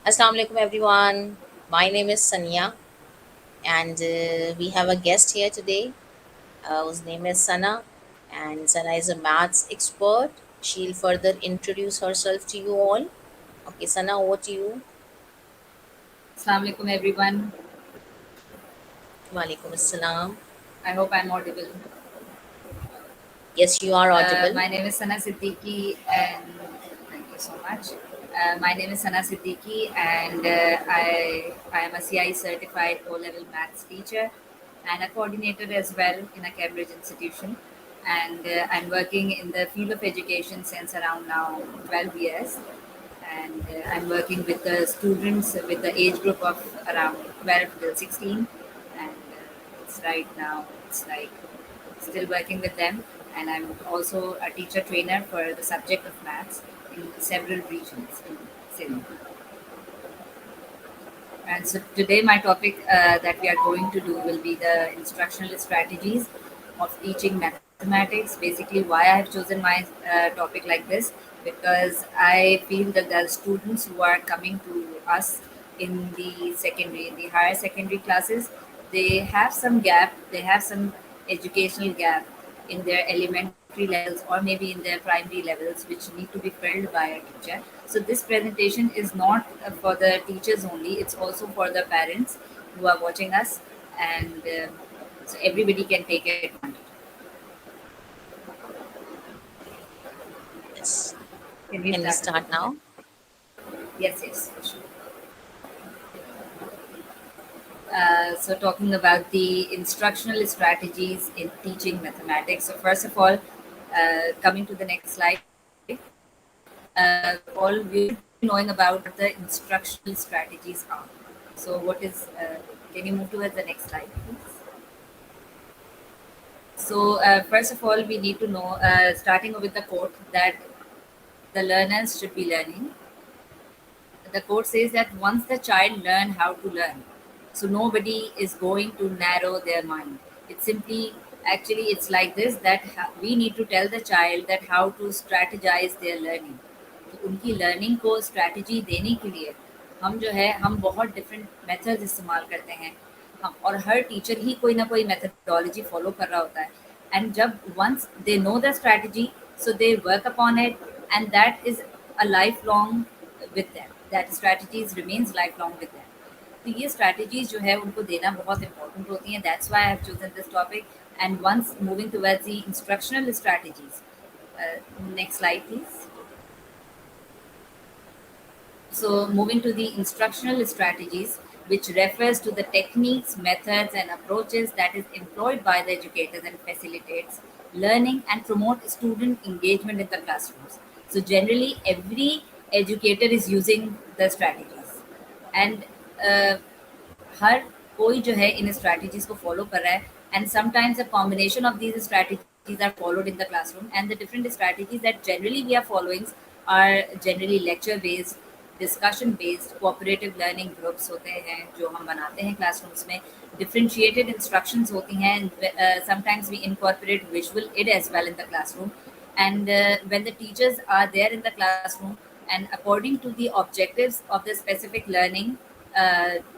Assalamu alaikum everyone. My name is Sania and we have a guest here today whose name is Sana, and Sana is a maths expert. She'll further introduce herself to you all. Okay, Sana, over to you. Assalamu alaikum everyone. Walaikum assalam. I hope I'm audible. Yes, you are audible. My name is Sana Siddiqui, and thank you so much. My name is Sana Siddiqui, and I am a CIE certified O-level maths teacher and a coordinator as well in a Cambridge institution. And I'm working in the field of education since around now 12 years. And I'm working with the students with the age group of around 12 till 16. And it's right now, it's like still working with them. And I'm also a teacher trainer for the subject of maths in several regions in Sindh. And so today, my topic that we are going to do will be the instructional strategies of teaching mathematics. Basically, why I have chosen my topic like this, because I feel that the students who are coming to us in the secondary, in the higher secondary classes, they have some gap, they have some educational gap in their elementary levels or maybe in their primary levels, which need to be filled by a teacher. So this presentation is not for the teachers only, it's also for the parents who are watching us, and so everybody can take advantage. Yes. Can we Can we start with the start presentation? now? Yes, yes, for sure. So talking about the instructional strategies in teaching mathematics. So first of all, coming to the next slide, all we should be knowing about what the instructional strategies are. So what is, can you move towards the next slide, please? So first of all, we need to know, starting with the quote, that the learners should be learning. The quote says that once the child learn how to learn, so nobody is going to narrow their mind. It's simply, actually it's like this, that we need to tell the child that how to strategize their learning. तो उनकी learning को strategy देने के लिए हम जो है हम बहुत डिफरेंट मेथड्स इस्तेमाल करते हैं। हम और हर टीचर ही कोई ना कोई मेथडोलॉजी फॉलो कर रहा होता है, एंड जब once they know the strategy, so they work upon it, and that is a lifelong with them, that strategies remains lifelong with them. तो ये strategies जो है उनको देना बहुत important होती हैं, that's why I have chosen this topic. And once moving towards the instructional strategies, next slide please. So moving to the instructional strategies, which refers to the techniques, methods and approaches that is employed by the educators and facilitates learning and promote student engagement in the classrooms. So generally every educator is using the strategies, and uh, हर कोई जो है इन strategies को follow कर रहा है, and sometimes a combination of these strategies are followed in the classroom, and the different strategies that generally we are following are generally lecture based, discussion based cooperative learning groups होते हैं जो हम बनाते हैं classrooms में, differentiated instructions होती हैं, sometimes we incorporate visual aid as well in the classroom, and when the teachers are there in the classroom and according to the objectives of the specific learning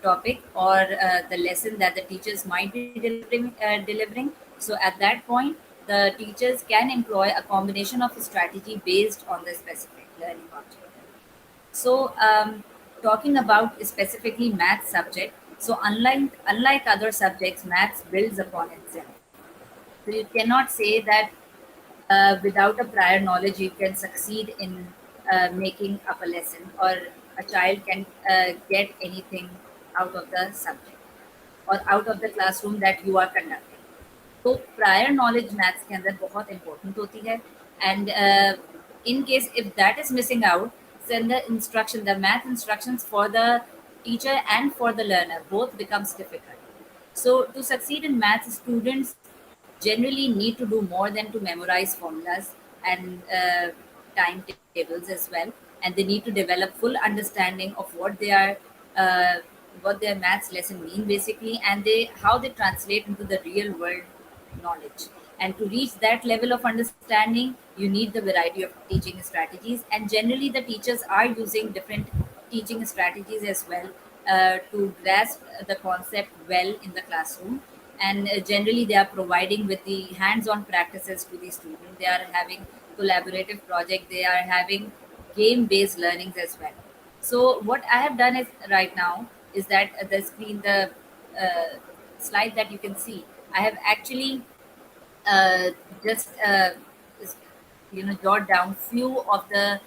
topic or the lesson that the teachers might be delivering, so at that point the teachers can employ a combination of strategy based on the specific learning object. So, talking about specifically math subject, so unlike other subjects, maths builds upon itself. So you cannot say that without a prior knowledge you can succeed in making up a lesson, or a child can get anything out of the subject or out of the classroom that you are conducting. तो prior knowledge maths के अंदर बहुत important होती है, and in case if that is missing out, then the instruction, the math instructions for the teacher and for the learner both becomes difficult. So to succeed in maths, students generally need to do more than to memorize formulas and timetables as well, and they need to develop full understanding of uh, what their maths lesson mean basically, and they how they translate into the real world knowledge. And to reach that level of understanding, you need the variety of teaching strategies, and generally the teachers are using different teaching strategies as well to grasp the concept well in the classroom. And generally, they are providing with the hands-on practices to the student. They are having collaborative project. They are having game-based learnings as well. So what I have done is right now is that the screen, the uh, slide that you can see, I have actually uh, just jot down few of the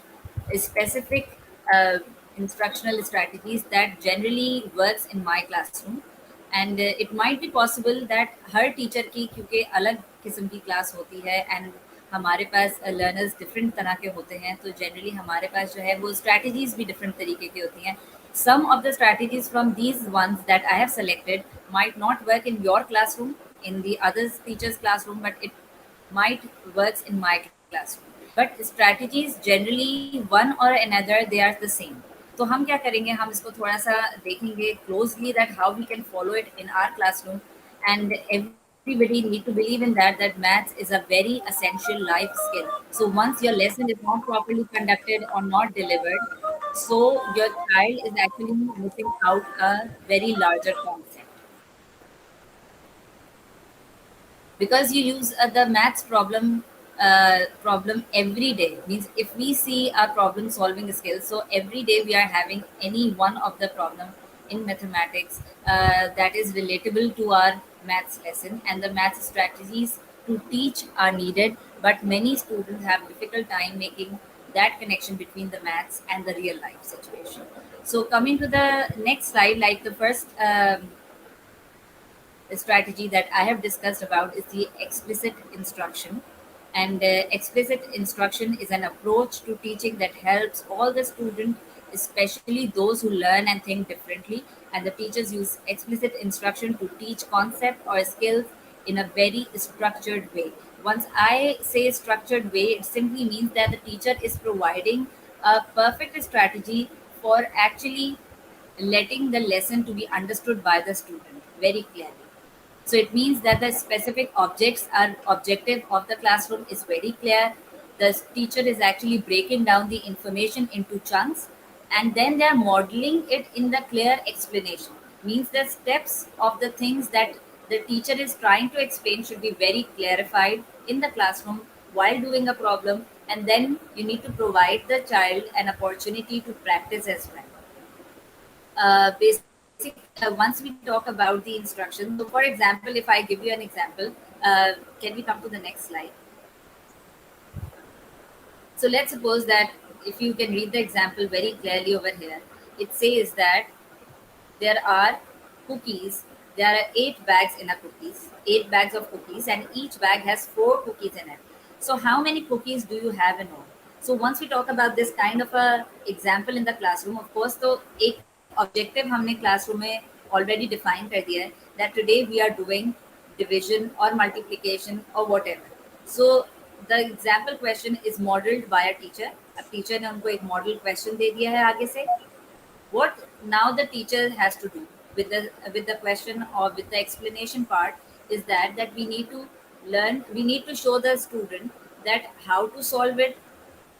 specific uh, instructional strategies that generally works in my classroom. And it might be possible that her teacher की क्योंकि अलग किस्म की class होती है and हमारे पास learners different तरह के होते हैं, तो जनरली हमारे पास जो है वो स्ट्रैटेजीज भी डिफरेंट तरीके की होती हैं. Some of the strategies from these ones that I have selected might not work in your classroom, in the other teacher's classroom, but it might works in my classroom. But strategies generally one or another they are the same. तो हम क्या करेंगे, हम इसको थोड़ा सा देखेंगे closely that how we can follow it in our classroom. And everybody need to believe in that maths is a very essential life skill. So once your lesson is not properly conducted or not delivered, so your child is actually missing out a very larger concept. Because you use the maths problem every day, means if we see our problem solving skills, so every day we are having any one of the problem in mathematics that is relatable to our maths lesson, and the maths strategies to teach are needed, but many students have difficult time making that connection between the maths and the real life situation. So coming to the next slide, like the first strategy that I have discussed about is the explicit instruction. And explicit instruction is an approach to teaching that helps all the students, especially those who learn and think differently. And the teachers use explicit instruction to teach concept or skills in a very structured way. Once I say structured way, it simply means that the teacher is providing a perfect strategy for actually letting the lesson to be understood by the student very clearly. So it means that the specific objects are objective of the classroom is very clear. The teacher is actually breaking down the information into chunks, and then they are modeling it in the clear explanation. Means the steps of the things that the teacher is trying to explain should be very clarified in the classroom while doing a problem, and then you need to provide the child an opportunity to practice as well. Basic Once we talk about the instructions, so for example, if I give you an example, can we come to the next slide? So let's suppose that if you can read the example very clearly over here, it says that there are cookies. There are 8 bags in a cookies, 8 bags of cookies, and each bag has 4 cookies in it. So how many cookies do you have in all? So once we talk about this kind of a example in the classroom, of course, तो एक objective हमने classroom में already define कर दिया है that today we are doing division or multiplication or whatever. So the example question is modeled by a teacher. अब teacher ने उनको एक मॉडल क्वेश्चन दे दिया है आगे से. What now the teacher has to do with the question or with the explanation part is that we need to learn, we need to show the student that how to solve it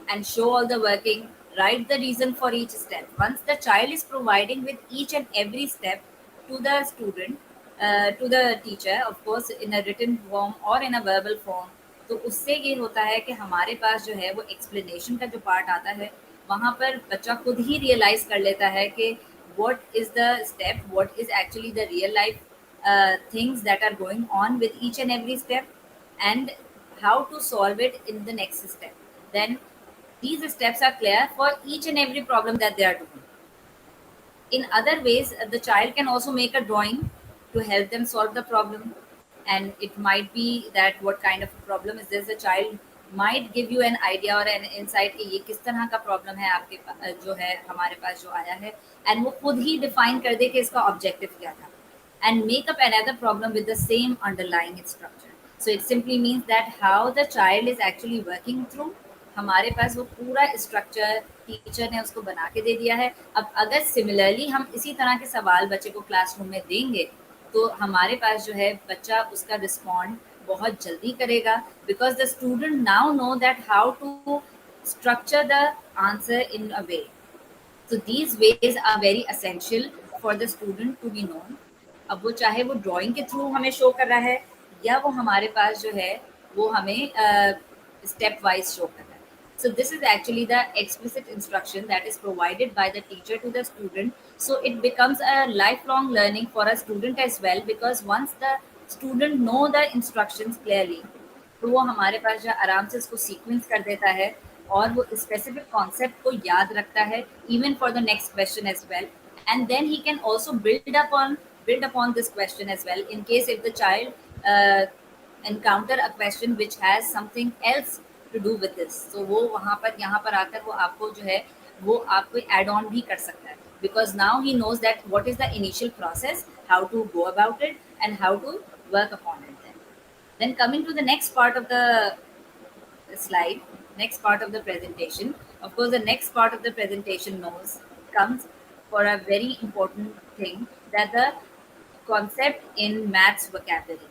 and show all the working, write the reason for each step. Once the child is providing with each and every step to the student, to the teacher, of course in a written form or in a verbal form, तो उससे ये होता है कि हमारे पास जो है वो एक्सप्लेनेशन का जो पार्ट आता है वहाँ पर बच्चा खुद ही रियलाइज कर लेता है कि what is the step, what is actually the real life things that are going on with each and every step, and how to solve it in the next step. Then these steps are clear for each and every problem that they are doing. In other ways, the child can also make a drawing to help them solve the problem. And it might be that what kind of a problem is this, a child might give you an idea or an insight कि ये किस तरह का problem है आपके जो है हमारे पास जो आया है, एंड वो खुद ही डिफाइन कर दे कि इसका ऑब्जेक्टिव क्या था, and make up another problem with the same underlying structure. So it simply means that how the child is actually working through, हमारे पास वो पूरा स्ट्रक्चर टीचर ने उसको बना के दे दिया है. अब अगर सिमिलरली हम इसी तरह के सवाल बच्चे को क्लासरूम में देंगे तो हमारे पास जो है बच्चा उसका रिस्पॉन्ड बहुत जल्दी करेगा, because the student now know that how to structure the answer in a way. So these ways are very essential for the student to be known. अब वो चाहे वो ड्राइंग के थ्रू हमें शो कर रहा है, या वो हमारे पास जो है वो हमें स्टेप वाइज शो कर रहा है. So this is actually the explicit instruction that is provided by the teacher to the student. So it becomes a lifelong learning for a student as well, because once the student know the instructions clearly, तो वो हमारे पास जो आराम से उसको sequence कर देता है, और वो स्पेसिफिक कॉन्सेप्ट को याद रखता है even for the next question as well. And then he can also build upon this question as well, in case if the child encounter a question which has something else to do with this. So वो वहाँ पर यहाँ पर आकर वो आपको जो है वो आपको एड ऑन भी कर सकता है, because now he knows that what is the initial process, how to go about it, and how to work upon it. Then coming to the next part of the slide, next part of the presentation. Of course, the next part of the presentation knows comes for a very important thing, that the concept in maths vocabulary.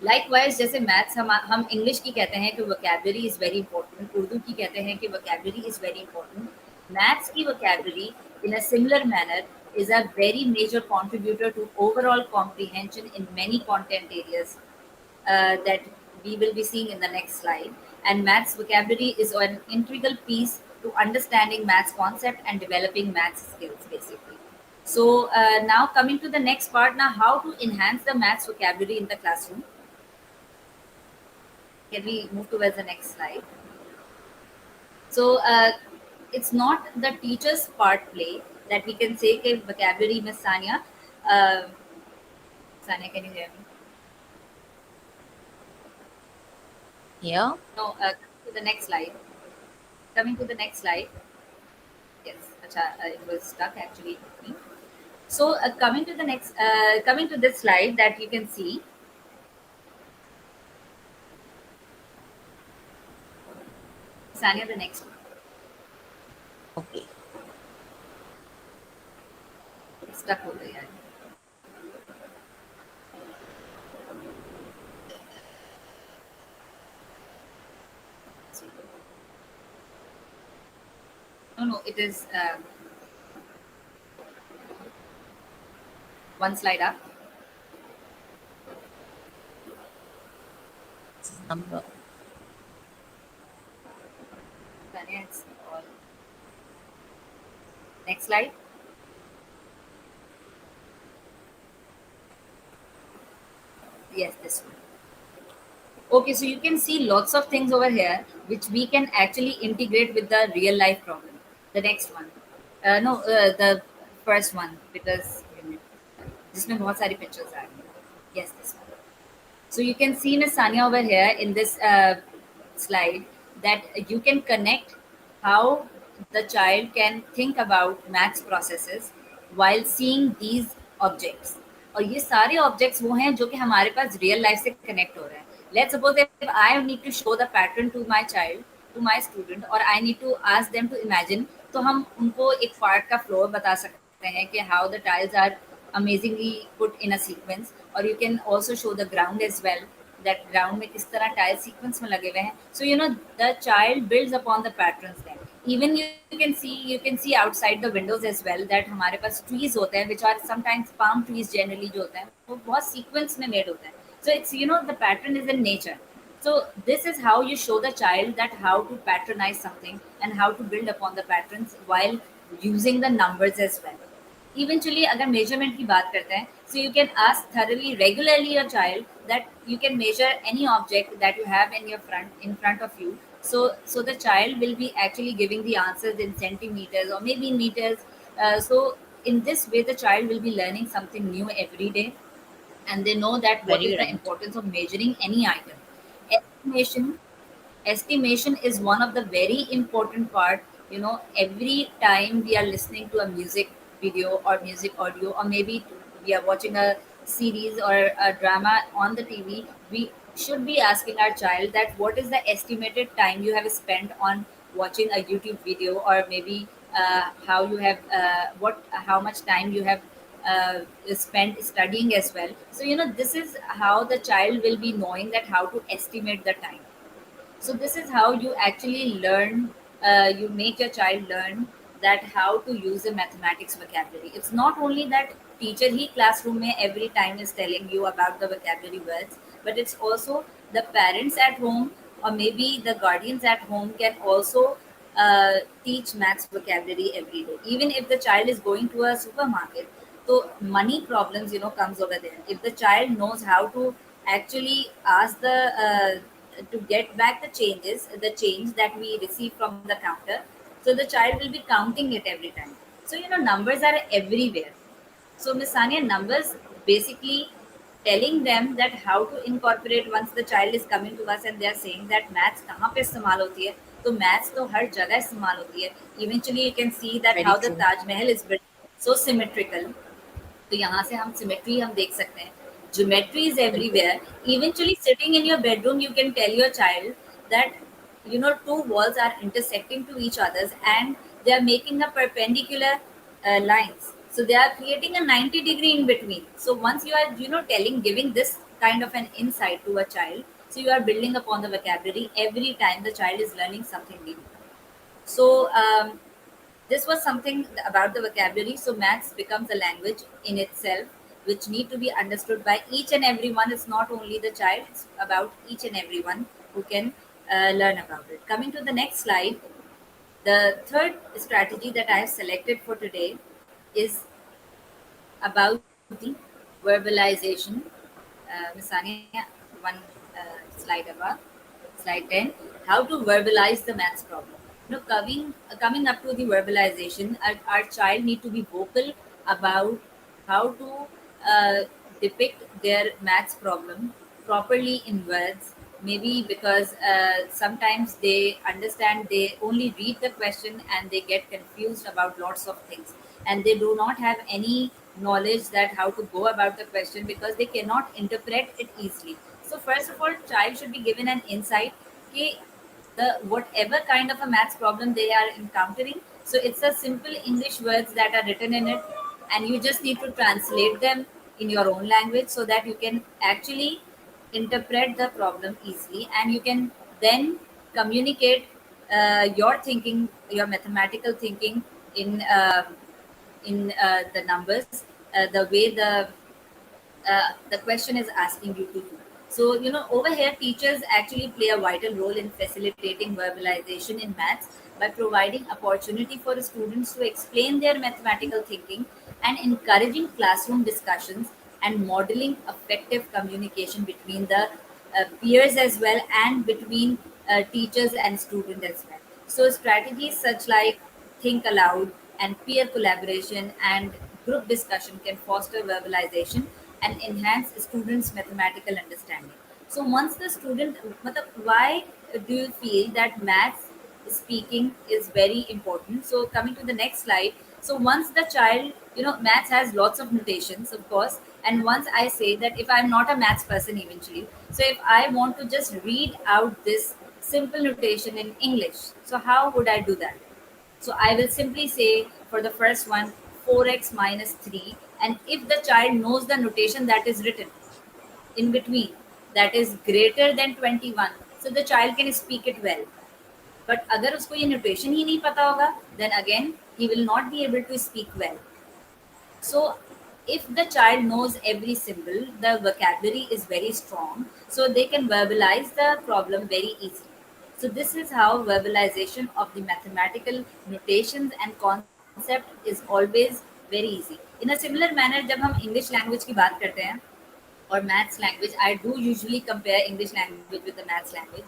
Likewise, जैसे maths हम English की कहते हैं कि vocabulary is very important, Urdu की कहते हैं कि vocabulary is very important. Maths की vocabulary in a similar manner is a very major contributor to overall comprehension in many content areas that we will be seeing in the next slide. And maths vocabulary is an integral piece to understanding maths concept and developing maths skills, basically. So now coming to the next part, now how to enhance the maths vocabulary in the classroom. Can we move towards the next slide? So it's not the teacher's part play that we can say कि vocabulary Miss Sania. Uh, Sania, can you hear me? Yeah. No, coming to the next slide. Coming to the next slide. Yes, acha, it was stuck actually with me. So coming to this slide that you can see, Sania, the next one. Okay. Stuck हो गया है. No, no, it is one slide up. Number. Sania, it's all. Next slide. Yes, this one. Okay, so you can see lots of things over here which we can actually integrate with the real life problem. The next one. No, the first one, because जिसमें बहुत सारी pictures आ रही हैं. Yes, this one. So you can see Miss Sania over here in this slide that you can connect how the child can think about maths processes while seeing these objects. और ये सारे objects वो हैं जो कि हमारे पास real life से connect हो रहे हैं. Let's suppose if I need to show the pattern to my child, to my student, or I need to ask them to imagine, तो हम उनको एक part का floor बता सकते हैं कि how the tiles are amazingly put in a sequence, or you can also show the ground as well, that ground में किस तरह tile sequence में लगे हुए हैं. So you know the child builds upon the patterns then. Even you can see outside the windows as well that हमारे पास trees होते हैं which are sometimes palm trees generally जो होते हैं वो बहुत sequence में made होते हैं. So it's the pattern is in nature. So this is how you show the child that how to patronize something and how to build upon the patterns while using the numbers as well. Eventually अगर measurement की बात करते हैं, so you can ask thoroughly regularly your child that you can measure any object that you have in front of you. So the child will be actually giving the answers in centimeters or maybe in meters. So in this way the child will be learning something new every day, and they know that what is Very the right. importance of measuring any item. Estimation estimation is one of the very important part. Every time we are listening to a music video or music audio, or maybe we are watching a series or a drama on the TV, we should be asking our child that what is the estimated time you have spent on watching a YouTube video, or maybe how you have what how much time you have spent studying as well. So this is how the child will be knowing that how to estimate the time. So this is how you actually learn. You make your child learn that how to use a mathematics vocabulary. It's not only that teacher he classroom mein every time is telling you about the vocabulary words, but it's also the parents at home or maybe the guardians at home can also teach maths vocabulary every day. Even if the child is going to a supermarket, so money problems comes over there. If the child knows how to actually ask the to get back the change that we receive from the counter, so the child will be counting it every time. So numbers are everywhere. So Miss Sania, numbers basically telling them that how to incorporate once the child is coming to us and they are saying that maths कहाँ पे इस्तेमाल होती है, तो maths तो हर जगह इस्तेमाल होती है. Eventually you can see that Very how the true. Taj Mahal is built so symmetrical. तो यहाँ से हम सिमेट्री हम देख सकते हैं. Geometry is बिल्कुल. everywhere. Eventually sitting in your bedroom you can tell your child that two walls are intersecting to each others and they are making a perpendicular lines, so they are creating a 90-degree in between. So once you are telling giving this kind of an insight to a child, so you are building upon the vocabulary every time the child is learning something new. So this was something about the vocabulary. So maths becomes a language in itself, which need to be understood by each and everyone. It's not only the child; it's about each and everyone who can learn about it. Coming to the next slide, the third strategy that I have selected for today is about the verbalization. Ms. Sania, one slide above, slide 10. How to verbalize the maths problem. Coming up to the verbalization, our child need to be vocal about how to depict their maths problem properly in words. Maybe because sometimes they understand, they only read the question and they get confused about lots of things, and they do not have any knowledge that how to go about the question because they cannot interpret it easily. So first of all, child should be given an insight कि the whatever kind of a maths problem they are encountering, so it's a simple English words that are written in it, and you just need to translate them in your own language so that you can actually interpret the problem easily, and you can then communicate your thinking, your mathematical thinking in the numbers, the way the question is asking you to do. So, over here, teachers actually play a vital role in facilitating verbalization in maths by providing opportunity for students to explain their mathematical thinking and encouraging classroom discussions and modeling effective communication between the peers as well and between teachers and students as well. So strategies such like think aloud and peer collaboration and group discussion can foster verbalization and enhance students' mathematical understanding. So once the student, why do you feel that maths speaking is very important? So coming to the next slide. So once the child, maths has lots of notations, of course. And once I say that if I'm not a maths person eventually, so if I want to just read out this simple notation in English, so how would I do that? So I will simply say for the first one, 4x minus 3. And if the child knows the notation that is written in between, that is greater than 21, so the child can speak it well. But अगर उसको ये notation ही नहीं पता होगा, then again he will not be able to speak well. So, if the child knows every symbol, the vocabulary is very strong, so they can verbalize the problem very easily. So, this is how verbalization of the mathematical notations and concept is always very easy. In a similar manner, जब हम English language की बात करते हैं और maths language, I do usually compare English language with the maths language.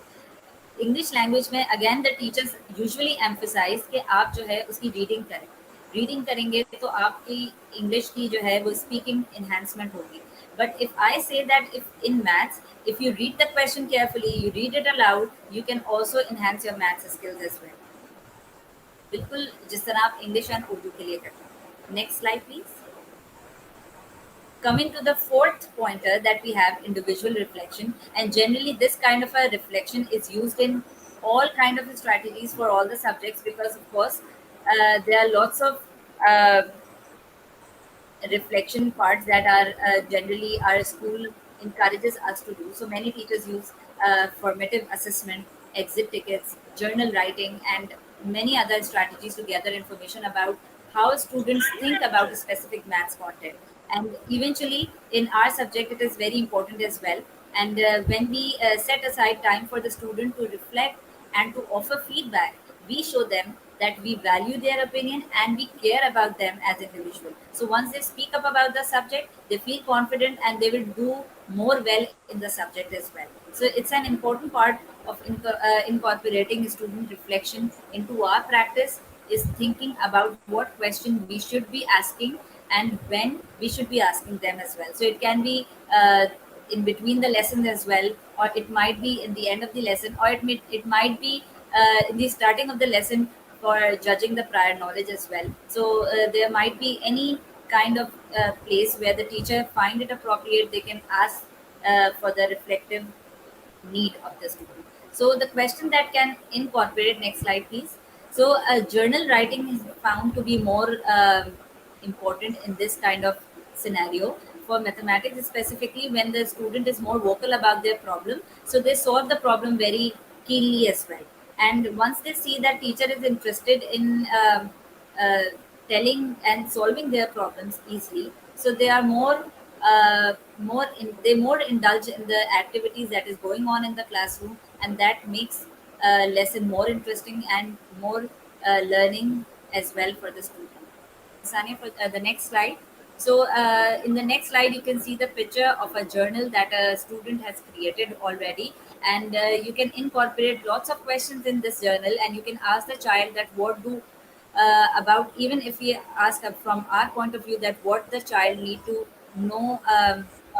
English language में again the teachers usually emphasize कि आप जो है उसकी रीडिंग करें. रीडिंग करेंगे तो आपकी इंग्लिश की जो है वो स्पीकिंग एनहांसमेंट होगी. But if I say that if in maths, if you read the question carefully, you read it aloud, you can also enhance your maths skills as well, बिल्कुल जिस तरह आप इंग्लिश एंड उर्दू के लिए करते हैं. Next slide please. Coming to the fourth pointer that we have, individual reflection, and generally this kind of a reflection is used in all kind of strategies for all the subjects, because of course there are lots of uh, reflection parts that are generally our school encourages us to do. So many teachers use formative assessment, exit tickets, journal writing, and many other strategies to gather information about how students think about a specific maths content. And eventually, in our subject, it is very important as well. And when we set aside time for the student to reflect and to offer feedback, we show them that we value their opinion and we care about them as individuals. So once they speak up about the subject, they feel confident and they will do more well in the subject as well. So it's an important part of incorporating student reflection into our practice is thinking about what question we should be asking and when we should be asking them as well. So it can be in between the lessons as well, or it might be in the end of the lesson, or it might be in the starting of the lesson for judging the prior knowledge as well. So there might be any kind of place where the teacher find it appropriate, they can ask for the reflective need of the student. So the question that can incorporate, next slide please. So journal writing is found to be more important in this kind of scenario. For mathematics specifically, when the student is more vocal about their problem, so they solve the problem very keenly as well. And once they see that teacher is interested in uh, telling and solving their problems easily, so they are they more indulge in the activities that is going on in the classroom, and that makes lesson more interesting and more learning as well for the student. Sania, for the next slide. So, in the next slide, you can see the picture of a journal that a student has created already, and you can incorporate lots of questions in this journal, and you can ask the child that what do about, even if we ask from our point of view, that what the child need to know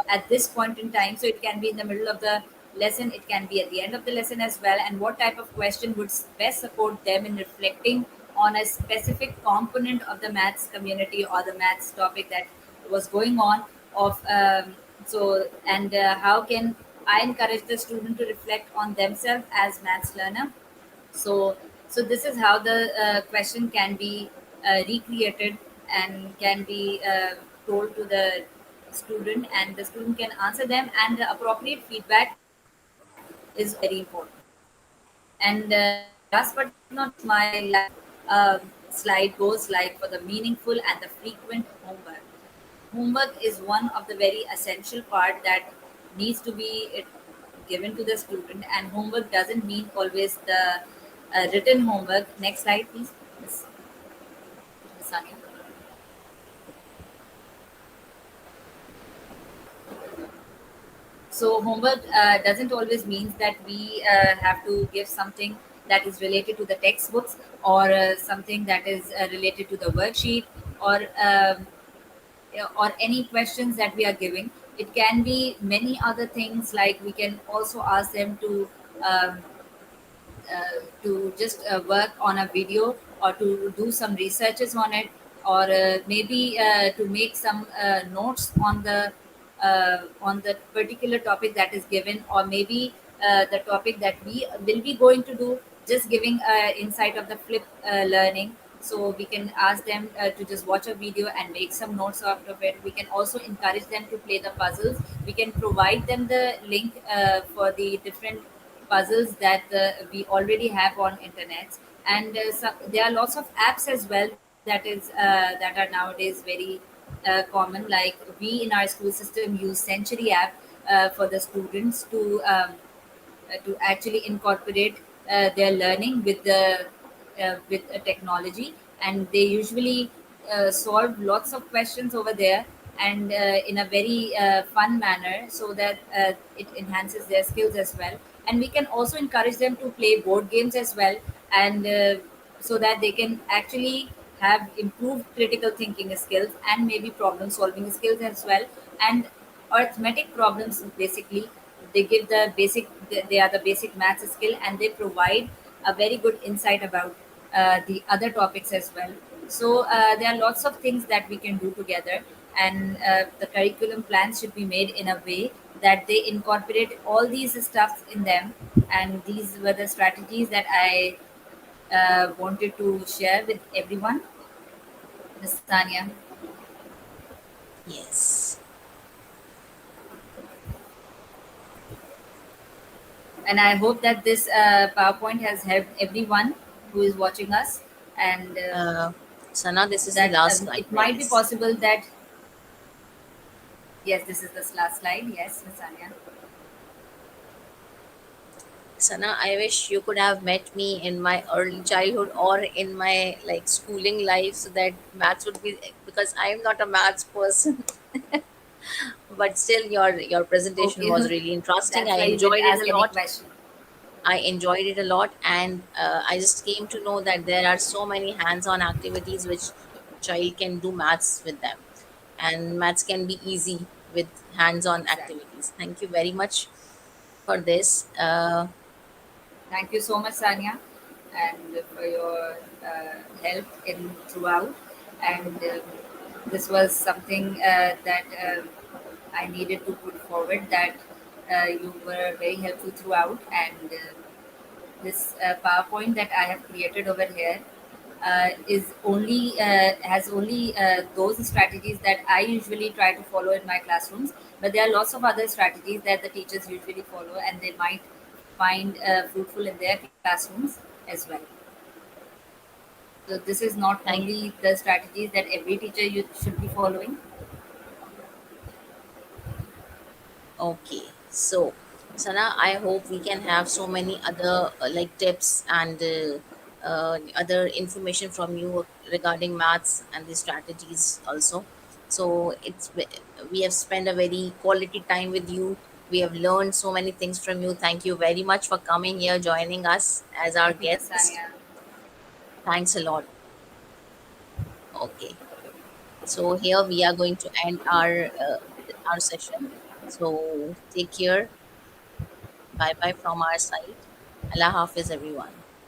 at this point in time. So it can be in the middle of the lesson, it can be at the end of the lesson as well, and what type of question would best support them in reflecting on a specific component of the maths community or the maths topic that was going on of so and how can I encourage the student to reflect on themselves as maths learner. So this is how the question can be recreated and can be told to the student, and the student can answer them, and the appropriate feedback is also very important. And last but not least, my last slide goes like for the meaningful and the frequent homework. Homework is one of the very essential part that needs to be given to the student, and homework doesn't mean always the written homework. Next slide, please, Miss Sania. So homework doesn't always means that we have to give something that is related to the textbooks, or something that is related to the worksheet, or or any questions that we are giving. It can be many other things, like we can also ask them um, to just work on a video, or to do some researches on it, or maybe to make some notes on the particular topic that is given, or maybe the topic that we will be going to do, just giving insight of the flip learning. So we can ask them to just watch a video and make some notes out of it. We can also encourage them to play the puzzles. We can provide them the link for the different puzzles that we already have on internet. And there are lots of apps as well that are nowadays very common, like we in our school system use Century app for the students to actually incorporate their learning with technology, and they usually solve lots of questions over there, and in a very fun manner, so that it enhances their skills as well. And we can also encourage them to play board games as well, and so that they can actually have improved critical thinking skills and maybe problem solving skills as well. And arithmetic problems, basically, they give the basic, they are the basic maths skill, and they provide a very good insight about the other topics as well. So there are lots of things that we can do together, and the curriculum plans should be made in a way that they incorporate all these stuffs in them. And these were the strategies that I wanted to share with everyone, Ms. Tanya. Yes. And I hope that this PowerPoint has helped everyone who is watching us, and Uh, Sana, this is the that last slide, it I might be guess. possible that yes, this is the last slide. Yes, Miss Anya. Sana, I wish you could have met me in my early childhood or in my like schooling life, so that maths would be, because I am not a maths person. But still, your presentation Okay, was really interesting. that's I why you didn't enjoyed it ask a any lot. question. I enjoyed it a lot, and I just came to know that there are so many hands-on activities which child can do maths with them, and maths can be easy with hands-on Exactly. activities. Thank you very much for this. Thank you so much, Sanya, and for your help in throughout. And this was something that I needed to put forward. That you were very helpful throughout, and this PowerPoint that I have created over here is only has only those strategies that I usually try to follow in my classrooms. But there are lots of other strategies that the teachers usually follow, and they might find fruitful in their classrooms as well. So this is not Thank only the strategies that every teacher you should be following. Okay, so Sana, I hope we can have so many other like tips and other information from you regarding maths and the strategies also. So we have spent a very quality time with you. We have learned so many things from you. Thank you very much for coming here, joining us as our Thank you, Miss guest. Sanya. Thanks a lot. Okay, so here we are going to end our session. So take care. Bye bye from our side. Allah Hafiz, everyone.